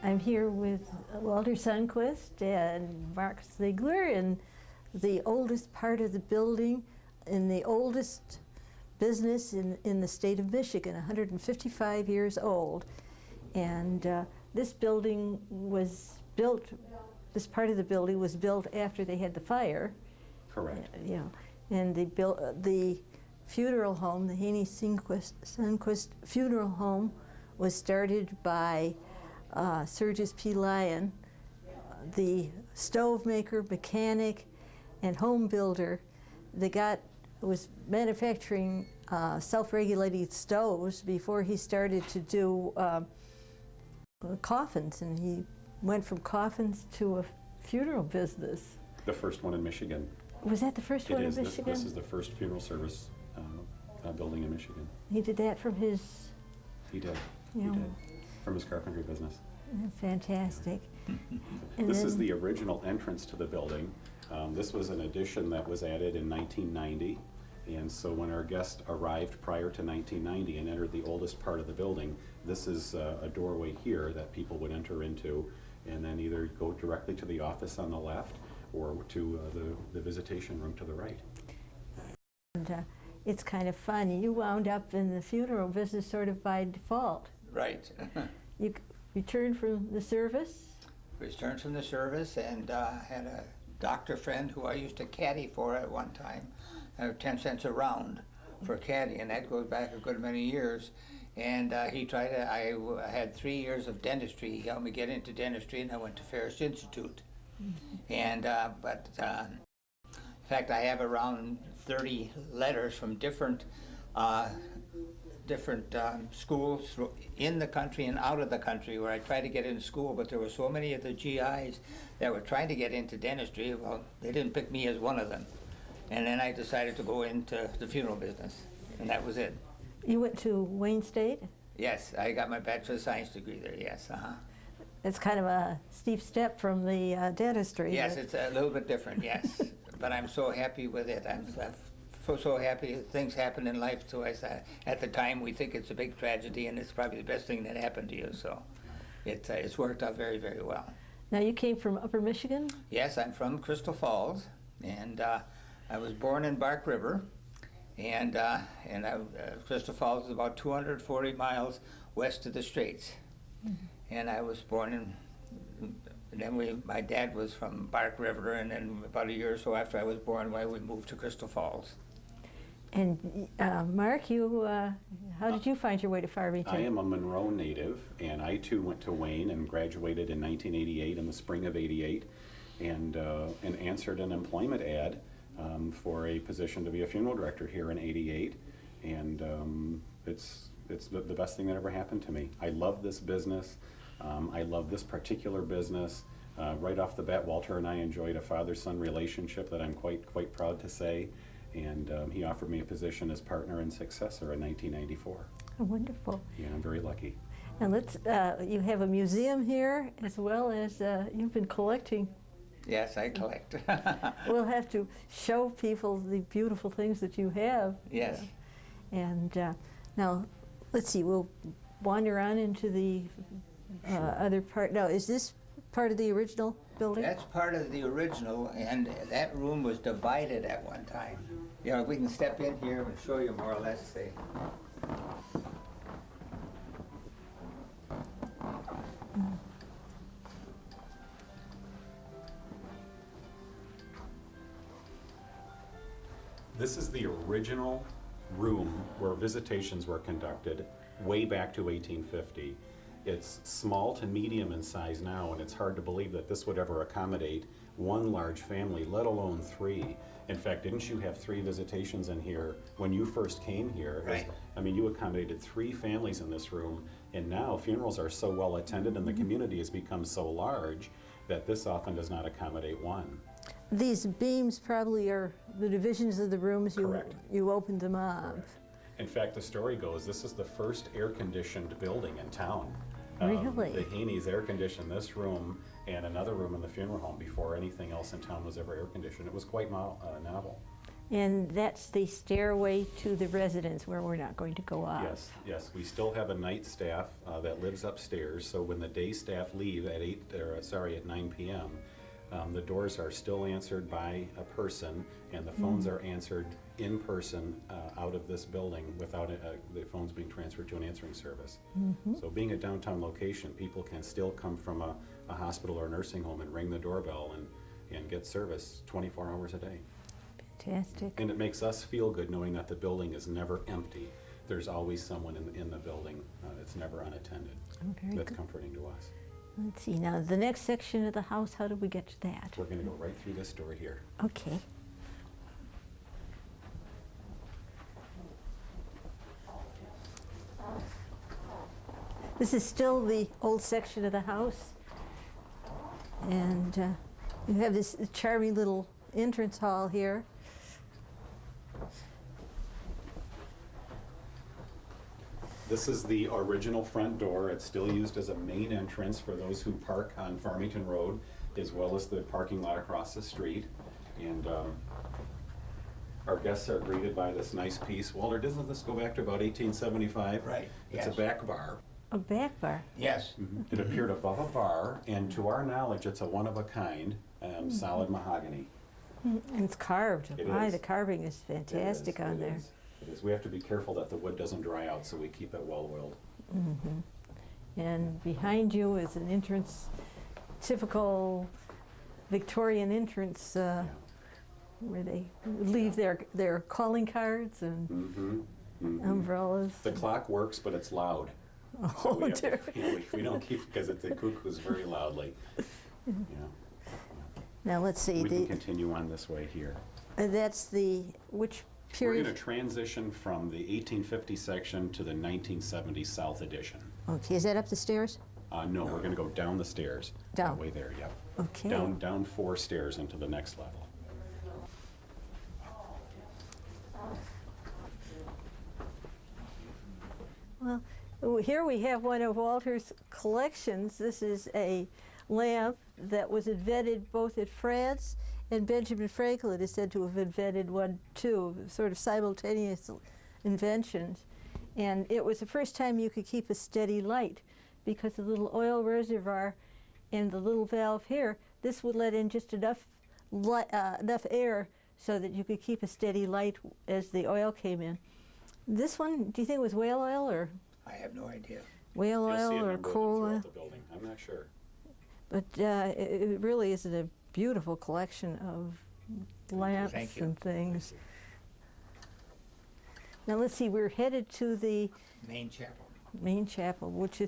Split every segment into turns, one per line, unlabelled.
I'm here with Walter Sundquist and Mark Ziegler in the oldest part of the building, in the oldest business in the state of Michigan, 155 years old. And this building was built, this part of the building was built after they had the fire.
Correct.
Yeah, and they built the funeral home, the Heeney Sundquist Funeral Home, was started by Sergius P. Lyon, the stove maker, mechanic, and home builder. They was manufacturing self-regulating stoves before he started to do coffins, and he went from coffins to a funeral business.
The first one in Michigan.
Was that the first one in Michigan?
This is the first funeral service building in Michigan.
He did that from his...
He did.
You know,
he did. From his carpentry business.
Fantastic.
This is the original entrance to the building. This was an addition that was added in 1990. And so when our guest arrived prior to 1990 and entered the oldest part of the building, this is a doorway here that people would enter into and then either go directly to the office on the left or to the visitation room to the right.
And it's kind of fun. You wound up in the funeral business sort of by default.
Right.
You returned from the service?
Returned from the service and had a doctor friend who I used to caddy for at one time. 10 cents a round for caddy, and that goes back a good many years. And he tried to, I had 3 years of dentistry. He helped me get into dentistry, and I went to Ferris Institute. Mm-hmm. And, in fact, I have around 30 letters from different schools in the country and out of the country where I tried to get into school, but there were so many of the GIs that were trying to get into dentistry. Well, they didn't pick me as one of them. And then I decided to go into the funeral business, and that was it.
You went to Wayne State?
Yes, I got my Bachelor of Science degree there, yes.
It's kind of a steep step from the dentistry.
Yes, it's a little bit different, yes. But I'm so happy with it. I'm so happy things happen in life. So at the time, we think it's a big tragedy, and it's probably the best thing that happened to you. So it's worked out very, very well.
Now, you came from Upper Michigan?
Yes, I'm from Crystal Falls, and I was born in Bark River, and Crystal Falls is about 240 miles west of the Straits. Mm-hmm. And I was born in, then my dad was from Bark River, and then about a year or so after I was born, we moved to Crystal Falls.
And Mark, how did you find your way to Farmington?
I am a Monroe native, and I too went to Wayne and graduated in 1988, in the spring of '88, and answered an employment ad for a position to be a funeral director here in '88, and it's the best thing that ever happened to me. I love this business. I love this particular business. Right off the bat, Walter and I enjoyed a father-son relationship that I'm quite proud to say, and he offered me a position as partner and successor in 1994.
Oh, wonderful.
Yeah, I'm very lucky.
And you have a museum here as well as you've been collecting.
Yes, I collect.
We'll have to show people the beautiful things that you have.
Yes.
And now, let's see, we'll wander on into the other part. Now, is this part of the original building?
That's part of the original, and that room was divided at one time. You know, we can step in here and show you more or less the...
This is the original room where visitations were conducted way back to 1850. It's small to medium in size now, and it's hard to believe that this would ever accommodate one large family, let alone three. In fact, didn't you have 3 visitations in here when you first came here?
Right.
I mean, you accommodated 3 families in this room, and now funerals are so well attended and the community has become so large that this often does not accommodate one.
These beams probably are the divisions of the rooms.
Correct.
You opened them up.
Correct. In fact, the story goes, this is the first air-conditioned building in town.
Really?
The Heeneys air-conditioned this room and another room in the funeral home before anything else in town was ever air-conditioned. It was quite novel.
And that's the stairway to the residence where we're not going to go up.
Yes, yes, we still have a night staff that lives upstairs, so when the day staff leave at at 9 p.m., the doors are still answered by a person, and the phones are answered in person out of this building without the phones being transferred to an answering service. So being a downtown location, people can still come from a hospital or nursing home and ring the doorbell and get service 24 hours a day.
Fantastic.
And it makes us feel good knowing that the building is never empty. There's always someone in the building. It's never unattended.
Oh, very
That's
good.
comforting to us.
Let's see, now the next section of the house, how did we get to that?
We're going to go right through this door here.
Okay. This is still the old section of the house. And you have this charming little entrance hall here.
This is the original front door. It's still used as a main entrance for those who park on Farmington Road, as well as the parking lot across the street. And our guests are greeted by this nice piece. Walter, doesn't this go back to about 1875?
Right,
It's
yes.
a back bar.
A back bar.
Yes.
It appeared above a bar, and to our knowledge, it's a one-of-a-kind solid mahogany.
And it's carved.
It
My,
is.
the carving is fantastic on there.
It is. We have to be careful that the wood doesn't dry out, so we keep it well oiled.
And behind you is an entrance, typical Victorian entrance where they leave their calling cards and umbrellas.
The clock works, but it's loud. So we,
Oh,
have to-
dear.
you know, we don't keep, because it cuckoos very loudly. You know.
Now let's see.
We can continue on this way here.
That's the which
We're
period?
going to transition from the 1850 section to the 1970 South Edition.
Okay, is that up the stairs?
No, we're going to go down the stairs.
Down.
That way there, yep.
Okay.
Down 4 stairs into the next level.
Well, here we have one of Walter's collections. This is a lamp that was invented both at France and Benjamin Franklin is said to have invented one too, sort of simultaneous inventions. And it was the first time you could keep a steady light because the little oil reservoir and the little valve here, this would let in just enough air so that you could keep a steady light as the oil came in. This one, do you think it was whale oil or
I have no idea.
whale
You'll see a
oil or
number of them
coal oil?
throughout the building. I'm not sure.
But it really is a beautiful collection of lamps
Thank you.
and things. Now let's see, we're headed to the
Main chapel.
main chapel, which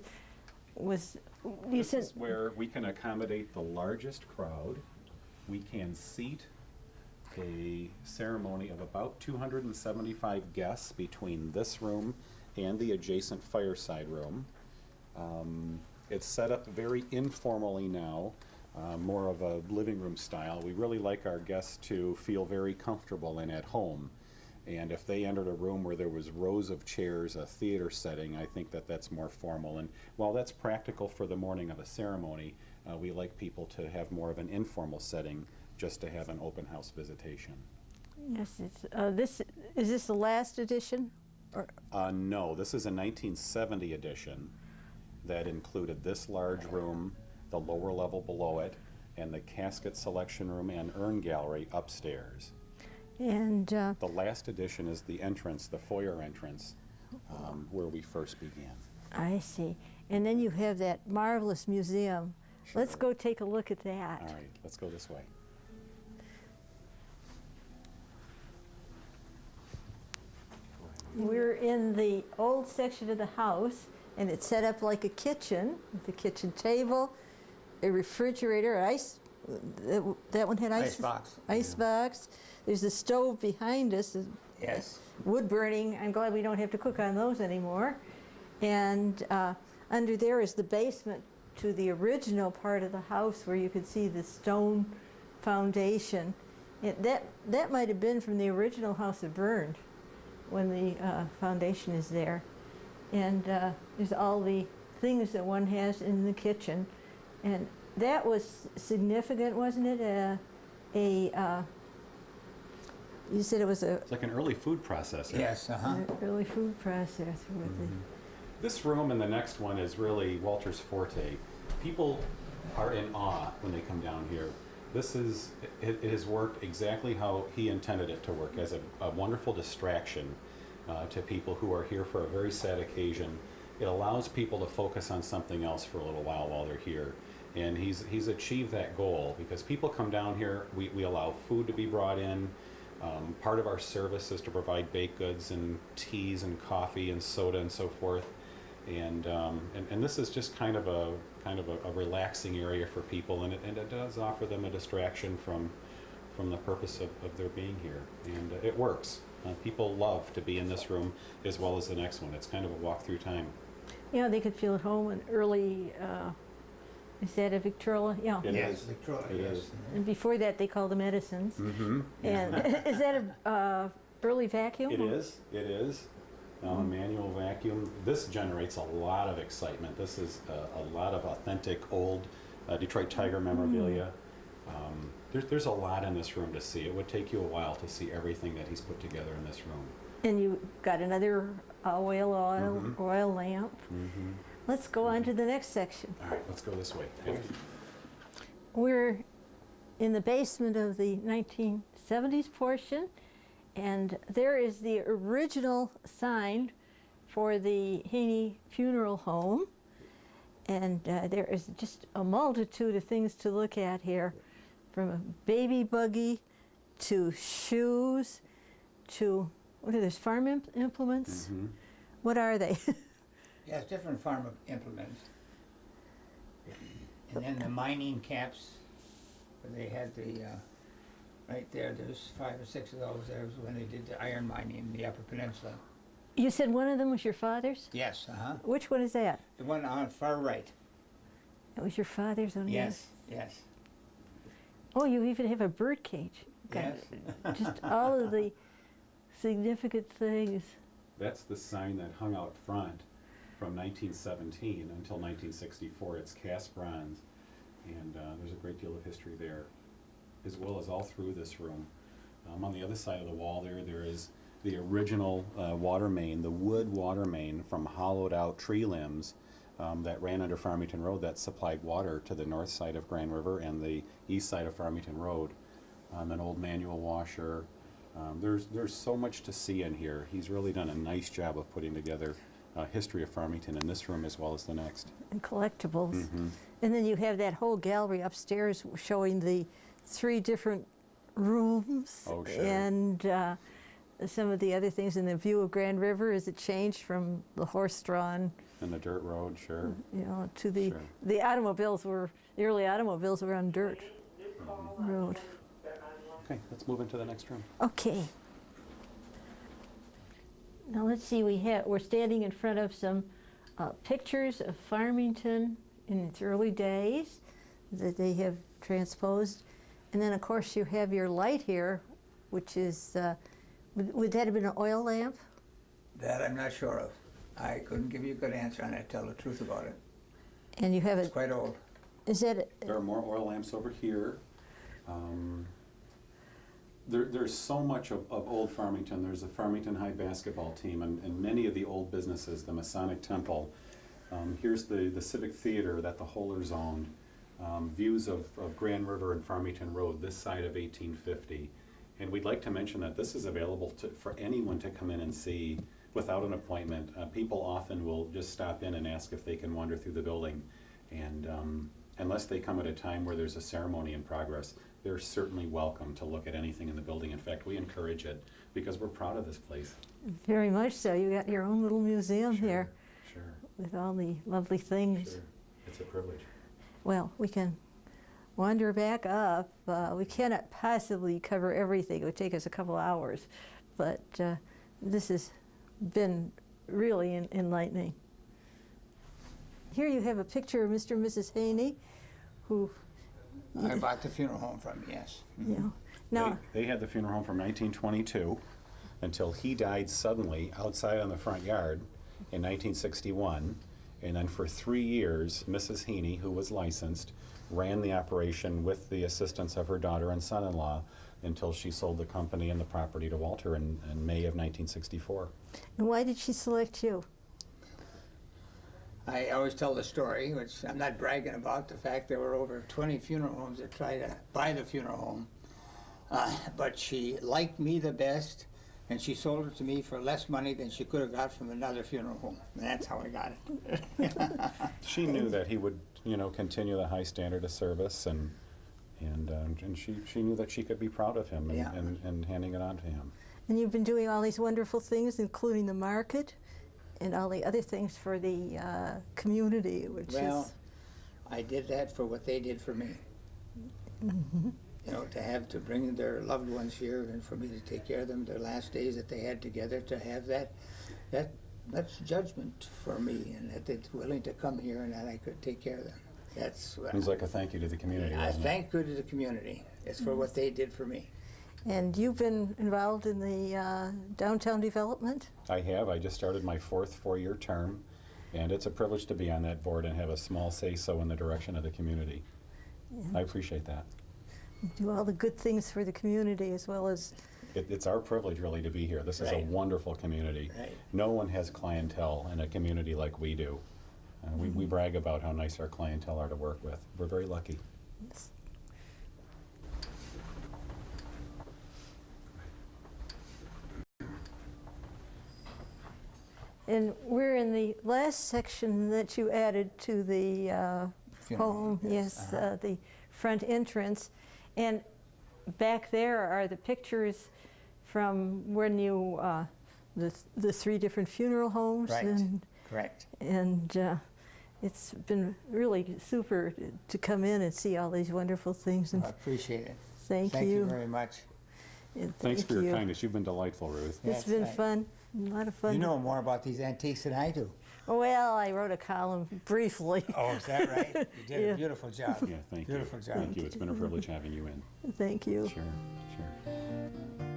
was, you
This
said,
is where we can accommodate the largest crowd. We can seat a ceremony of about 275 guests between this room and the adjacent fireside room. It's set up very informally now, more of a living room style. We really like our guests to feel very comfortable and at home. And if they entered a room where there was rows of chairs, a theater setting, I think that that's more formal. And while that's practical for the morning of a ceremony, we like people to have more of an informal setting just to have an open house visitation.
yes, it's, is this the last edition? Or,
No, this is a 1970 edition that included this large room, the lower level below it, and the casket selection room and urn gallery upstairs.
and
The last edition is the entrance, the foyer entrance, where we first began.
I see. And then you have that marvelous museum. Let's go take a look at that.
All right, let's go this way.
We're in the old section of the house, and it's set up like a kitchen, with a kitchen table, a refrigerator, ice. That one had ice.
Icebox.
Ice box. There's a stove behind us.
Yes.
Wood burning. I'm glad we don't have to cook on those anymore. And under there is the basement to the original part of the house where you could see the stone foundation. That might have been from the original house that burned when the foundation is there. And there's all the things that one has in the kitchen. And that was significant, wasn't it?
You said it was a
It's like an early food processor.
Yes, uh-huh.
early food processor with the
This room and the next one is really Walter's forte. People are in awe when they come down here. It has worked exactly how he intended it to work, as a wonderful distraction to people who are here for a very sad occasion. It allows people to focus on something else for a little while they're here. And he's achieved that goal, because people come down here, we allow food to be brought in. Part of our service is to provide baked goods and teas and coffee and soda and so forth. And this is just kind of a relaxing area for people, and it does offer them a distraction from the purpose of their being here, and it works. People love to be in this room as well as the next one. It's kind of a walk-through time.
Yeah, they could feel at home in early, is that a Victrola? Yeah.
It
Yes,
is.
Victrola,
It
yes.
is.
And before that, they called them Edisons.
Mm-hmm.
And is that a early vacuum?
It is. It is. A manual vacuum. This generates a lot of excitement. This is a lot of authentic old Detroit Tiger memorabilia. There's a lot in this room to see. It would take you a while to see everything that he's put together in this room.
And you got another oil lamp.
Mm-hmm.
Let's go on to the next section.
All right, let's go this way.
We're in the basement of the 1970s portion, and there is the original sign for the Heeney Funeral Home. And there is just a multitude of things to look at here, from a baby buggy to shoes to, what are those, farm implements?
Mm-hmm.
What are they?
Yes, different farm implements. And then the mining caps, where they had the, right there's 5 or 6 of those. There was when they did the iron mining in the Upper Peninsula.
You said one of them was your father's?
Yes, uh-huh.
Which one is that?
The one on far right.
That was your father's on
Yes, yes.
Oh, you even have a birdcage.
Yes.
Just all of the significant things.
That's the sign that hung out front from 1917 until 1964. It's cast bronze, and there's a great deal of history there, as well as all through this room. On the other side of the wall there is the original water main, the wood water main from hollowed out tree limbs that ran under Farmington Road that supplied water to the north side of Grand River and the east side of Farmington Road. An old manual washer. There's so much to see in here. He's really done a nice job of putting together a history of Farmington in this room as well as the next.
And collectibles.
Mm-hmm.
And then you have that whole gallery upstairs showing the 3 different rooms.
Oh, sure.
And some of the other things. And the view of Grand River, as it changed from the horse-drawn,
And the dirt road, sure.
to the,
Sure.
the early automobiles were on dirt road.
Okay, let's move into the next room.
Okay. Now let's see, we're standing in front of some pictures of Farmington in its early days that they have transposed. And then of course you have your light here, which is, would that have been an oil lamp?
That I'm not sure of. I couldn't give you a good answer on it, tell the truth about it.
And you have
It's
it,
quite old.
is that,
There are more oil lamps over here. There's so much of old Farmington. There's a Farmington High basketball team and many of the old businesses, the Masonic Temple. Here's the Civic Theater that the Hollers owned. Views of Grand River and Farmington Road, this side of 1850. And we'd like to mention that this is available for anyone to come in and see without an appointment. People often will just stop in and ask if they can wander through the building. And unless they come at a time where there's a ceremony in progress, they're certainly welcome to look at anything in the building. In fact, we encourage it because we're proud of this place.
very much so, you got your own little museum here
Sure,
with all the lovely things.
sure. It's a privilege.
Well, we can wander back up. We cannot possibly cover everything. It would take us a couple hours. But this has been really enlightening. Here you have a picture of Mr. and Mrs. Heeney, who,
I bought the funeral home from, yes.
you know, now,
They had the funeral home from 1922 until he died suddenly outside on the front yard in 1961. And then for 3 years, Mrs. Heeney, who was licensed, ran the operation with the assistance of her daughter and son-in-law. until she sold the company and the property to Walter in May of 1964.
And why did she select you?
I always tell the story, which I'm not bragging about, the fact there were over 20 funeral homes that tried to buy the funeral home. But she liked me the best, and she sold it to me for less money than she could have got from another funeral home. And that's how I got it.
She knew that he would, continue the high standard of service, and she knew that she could be proud of him
Yeah.
and handing it on to him.
And you've been doing all these wonderful things, including the market and all the other things for the community, which
Well,
is...
I did that for what they did for me.
Mm-hmm.
To bring their loved ones here and for me to take care of them their last days that they had together, to have that's judgment for me, and that they're willing to come here and that I could take care of them. That's what
It was like a thank you to the community,
I
wasn't it?
thank you to the community. It's for what they did for me.
And you've been involved in the downtown development?
I have. I just started my fourth four-year term, and it's a privilege to be on that board and have a small say-so in the direction of the community. I appreciate that.
You do all the good things for the community as well as...
It's our privilege, really, to be here. This is a
Right.
wonderful community.
Right.
No one has clientele in a community like we do. We brag about how nice our clientele are to work with. We're very lucky.
And we're in the last section that you added to the
Funeral
home,
home, yes.
yes, the front entrance. And back there are the pictures from when you, the three different funeral homes.
Right.
And,
Correct.
and it's been really super to come in and see all these wonderful things. And
I appreciate it.
thank
Thank
you.
you very much.
And
Thanks
thank
for your
you.
kindness. You've been delightful, Ruth.
It's
That's
been
right.
fun, a lot of fun.
You know more about these antiques than I do.
Well, I wrote a column briefly.
Oh, is that right? You did
Yeah.
a beautiful job.
Yeah, thank you.
Beautiful job.
Thank you. It's been a privilege having you in.
Thank you.
Sure, sure.